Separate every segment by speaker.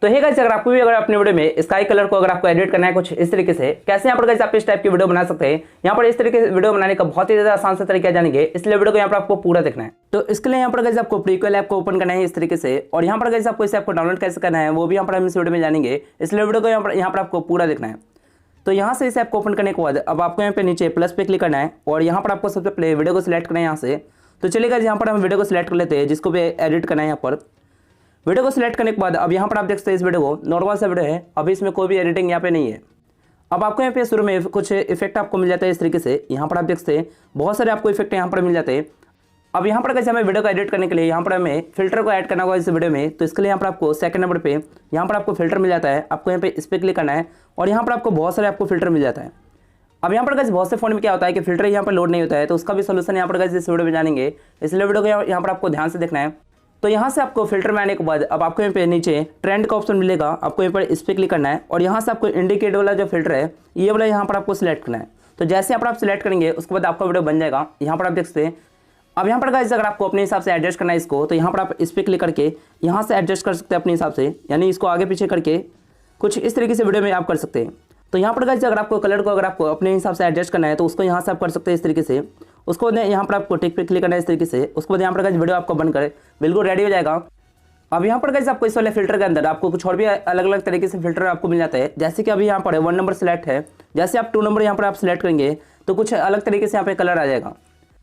Speaker 1: तो hey guys, अगर आपको भी अपने वीडियो में स्काई कलर को अगर आपको एडिट करना है कुछ इस तरीके से, कैसे यहाँ पर गाइस आप इस टाइप की वीडियो बना सकते हैं। यहाँ पर इस तरीके से वीडियो बनाने का बहुत ही ज्यादा आसान सा तरीका जानेंगे, इसलिए वीडियो को यहाँ पर आपको पूरा देखना है। तो इसके लिए यहाँ पर गाइस आपको प्रीक्वल ऐप को ओपन करना है इस तरीके से, और यहाँ पर गाइस आपको इस ऐप को डाउनलोड कैसे करना है वो भी यहाँ पर हम इस वीडियो में जानेंगे, इसलिए वीडियो को यहाँ पर आपको पूरा देखना है। तो यहाँ से इस ऐप को ओपन करने के बाद अब आपको यहाँ पे नीचे प्लस पे क्लिक करना है, और यहाँ पर आपको सबसे पहले वीडियो को सिलेक्ट करना है यहाँ से। तो चलिए गाइस, यहाँ पर हम वीडियो को सिलेक्ट कर लेते हैं जिसको भी एडिट करना है। यहाँ पर वीडियो को सिलेक्ट करने के बाद अब यहाँ पर आप देख सकते हैं इस वीडियो को नॉर्मल सा वीडियो है, अभी इसमें कोई भी एडिटिंग यहाँ पे नहीं है। अब आपको यहाँ पे शुरू में कुछ इफेक्ट आपको मिल जाता है इस तरीके से, यहाँ पर आप देख सकते हैं बहुत सारे आपको इफेक्ट यहाँ पर मिल जाते हैं। अब यहाँ पर कैसे हमें वीडियो को एडिट करने के लिए यहाँ पर हमें फिल्टर को ऐड करना होगा इस वीडियो में। तो इसके लिए यहाँ पर आपको सेकंड नंबर पे यहाँ पर आपको फिल्टर मिल जाता है, आपको यहाँ पे इस पर क्लिक करना है, और यहाँ पर आपको बहुत सारे आपको फिल्टर मिल जाता है। अब यहाँ पर गाइस बहुत से फोन में क्या होता है कि फिल्टर यहाँ पर लोड नहीं होता है, तो उसका भी सोल्यूशन यहाँ पर गाइस इस वीडियो में जानेंगे, इसलिए वीडियो को यहाँ पर आपको ध्यान से देखना है। तो यहाँ से आपको फिल्टर में आने के बाद अब आपको यहाँ पे नीचे ट्रेंड का ऑप्शन मिलेगा, आपको यहाँ पर इस पर क्लिक करना है, और यहाँ से आपको इंडिकेट वाला जो फिल्टर है ये वाला यहाँ पर आपको सिलेक्ट करना है। तो जैसे यहाँ पर आप सिलेक्ट करेंगे उसके बाद आपका वीडियो बन जाएगा, यहाँ पर आप देख सकते हैं। अब यहाँ पर गाइस अगर आपको अपने हिसाब से एडजस्ट करना है इसको, तो यहाँ पर आप इस पर क्लिक करके यहाँ से एडजस्ट कर सकते हैं अपने हिसाब से, यानी इसको आगे पीछे करके कुछ इस तरीके से वीडियो में आप कर सकते हैं। तो यहाँ पर गाइस अगर आपको कलर को अगर आपको अपने हिसाब से एडजस्ट करना है तो उसको यहाँ से आप कर सकते हैं इस तरीके से। उसको बाद यहाँ पर आपको टिक पे क्लिक करना है इस तरीके से, उसके बाद यहाँ पर गाइस वीडियो आपको बनकर बिल्कुल रेडी हो जाएगा। अब यहाँ पर गाइस आपको इस वाले फिल्टर के अंदर आपको कुछ और भी अलग अलग तरीके से फिल्टर आपको मिल जाता है, जैसे कि अभी यहाँ पर 1 नंबर सेलेक्ट है, जैसे आप 2 नंबर यहाँ पर आप सिलेक्ट करेंगे तो कुछ अलग तरीके से यहाँ पे कलर आ जाएगा।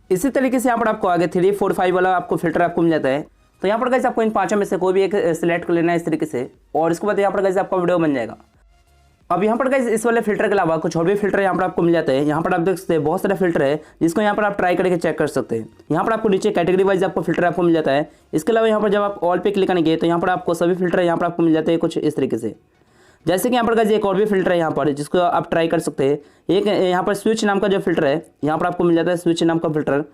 Speaker 1: इसी तरीके से यहाँ पर आपको आगे 3, 4, 5 वाला आपको फिल्टर आपको मिल जाता है। तो यहाँ पर गाइस आपको इन 5 में से कोई भी एक सिलेक्ट कर लेना है इस तरीके से, और इसके बाद यहाँ पर गाइस आपका वीडियो बन जाएगा। अब यहाँ पर गाइस इस वाले फिल्टर के अलावा कुछ और भी फिल्टर यहाँ पर आपको मिल जाते हैं। यहाँ पर आप देख सकते हैं बहुत सारे फिल्टर है जिसको यहाँ पर आप ट्राई करके चेक कर सकते हैं। यहाँ पर आपको नीचे कैटेगरी वाइज आपको फिल्टर आपको मिल जाता है। इसके अलावा यहाँ पर जब आप ऑल पे क्लिक करेंगे तो यहाँ पर आपको सभी फिल्टर यहाँ पर आपको मिल जाते हैं कुछ इस तरीके से। जैसे कि यहाँ पर गाइस एक और भी फिल्टर है यहाँ पर जिसको आप ट्राई कर सकते हैं। एक यहाँ पर स्विच नाम का जो फिल्टर है यहाँ पर आपको मिल जाता है, स्विच नाम का फिल्टर।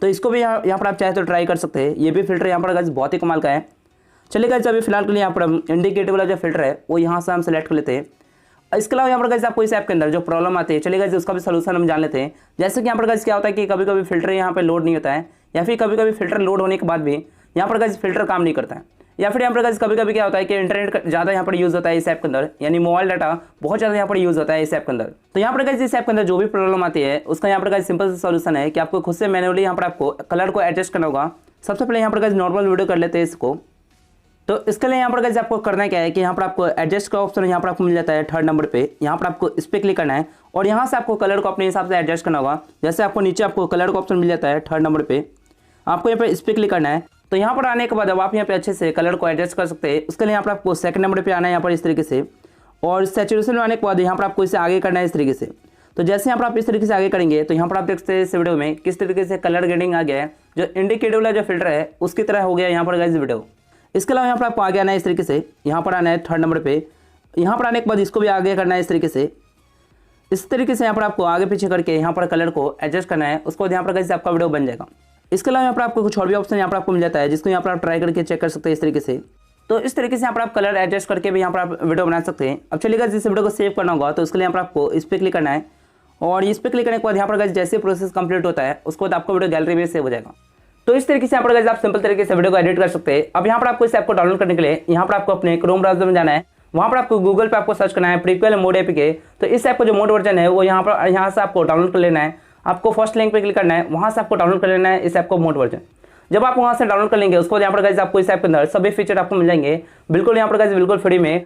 Speaker 1: तो इसको भी यहाँ पर आप चाहे तो ट्राई कर सकते हैं। ये भी फिल्टर यहाँ पर गाइस बहुत ही कमाल का है। चलिए गाइस अभी फिलहाल के लिए यहाँ पर हम इंडिकेटिव वाला जो फिल्टर है वो यहाँ से हम सेलेक्ट कर लेते हैं। इसके अलावा यहाँ पर गाइस आपको इस ऐप के अंदर जो प्रॉब्लम आती है, चलिए गाइस उसका भी सलूशन हम जान लेते हैं। जैसे कि यहाँ पर गाइस क्या होता है कि कभी कभी फिल्टर यहाँ पे लोड नहीं होता है, या फिर कभी कभी फिल्टर लोड होने के बाद भी यहाँ पर गाइस फिल्टर काम नहीं करता है, या फिर यहाँ पर गाइस कभी कभी क्या होता है कि इंटरनेट ज़्यादा यहाँ पर यूज़ होता है इस ऐप के अंदर, यानी मोबाइल डाटा बहुत ज़्यादा यहाँ पर यूज़ होता है इस ऐप के अंदर। तो यहाँ पर गाइस इस ऐप के अंदर जो भी प्रॉब्लम आती है उसका यहाँ पर गाइस सिंपल सा सॉल्यूशन है कि आपको खुद से मैनुअली यहाँ पर आपको कलर को एडजस्ट करना होगा। सबसे पहले यहाँ पर गाइस नॉर्मल वीडियो कर लेते हैं इसको। तो इसके लिए यहाँ पर गाइस आपको करना क्या है कि यहाँ पर आपको एडजस्ट का ऑप्शन यहाँ पर आपको मिल जाता है 3rd नंबर पे। यहाँ पर आपको इस पर क्लिक करना है, और यहाँ से आपको कलर को अपने हिसाब से एडजस्ट करना होगा। जैसे आपको नीचे आपको कलर का ऑप्शन मिल जाता है 3rd नंबर पे, आपको यहाँ पर इस पर क्लिक करना है। तो यहाँ पर आने के बाद अब आप यहाँ पे अच्छे से कलर को एडजस्ट कर सकते हैं। उसके लिए यहाँ पर आपको 2nd नंबर पर आना है यहाँ पर इस तरीके से, और सैचुरेशन में आने के बाद यहाँ पर आपको इसे आगे करना है इस तरीके से। तो जैसे यहाँ पर आप इस तरीके से आगे करेंगे तो यहाँ पर आप देख सकते हैं इस वीडियो में किस तरीके से कलर ग्रेडिंग आ गया है, जो इंडिकेटिव वाला जो फिल्टर है उसकी तरह हो गया यहाँ पर गाइस वीडियो। इसके अलावा यहाँ पर आपको आगे आना है इस तरीके से, यहाँ पर आना है 3rd नंबर पे। यहाँ पर आने के बाद इसको भी आगे करना है इस तरीके से। इस तरीके से यहाँ पर आपको आगे पीछे करके यहाँ पर कलर को एडजस्ट करना है, उसको यहाँ पर कैसे आपका वीडियो बन जाएगा। इसके अलावा यहाँ पर आपको कुछ और भी ऑप्शन यहाँ पर आपको मिल जाता है जिसको यहाँ पर आप ट्राई करके चेक कर सकते हैं इस तरीके से। तो इस तरीके से यहाँ पर आप कलर एडजस्ट करके भी यहाँ पर आप वीडियो बना सकते हैं। अब चलिए गाइस इस वीडियो को सेव करना होगा, तो उसके लिए यहाँ पर आपको इस पर क्लिक करना है, और इस पर क्लिक करने के बाद यहाँ पर गाइस जैसे प्रोसेस कंप्लीट होता है उसके बाद आपका वीडियो गैलरी में सेव हो जाएगा। तो इस तरीके से यहाँ पर गाइस आप सिंपल तरीके से वीडियो को एडिट कर सकते हैं। अब यहाँ पर आपको इस ऐप को डाउनलोड करने के लिए यहाँ पर आपको अपने क्रोम ब्राउजर में जाना है, वहाँ पर आपको गूगल पे आपको सर्च करना है प्रीक्वल मोड एपीके। तो इस ऐप का जो मोड वर्जन है वो यहाँ से आपको डाउनलोड कर लेना है। आपको फर्स्ट लिंक पे क्लिक करना है, वहाँ से आपको डाउनलोड कर लेना है इस ऐप को मोड वर्जन। जब आप वहाँ से डाउनलोड कर लेंगे उसको यहाँ पर गाइस आपको इस ऐप के अंदर सभी फीचर आपको मिल जाएंगे बिल्कुल यहाँ पर गाइस बिल्कुल फ्री में।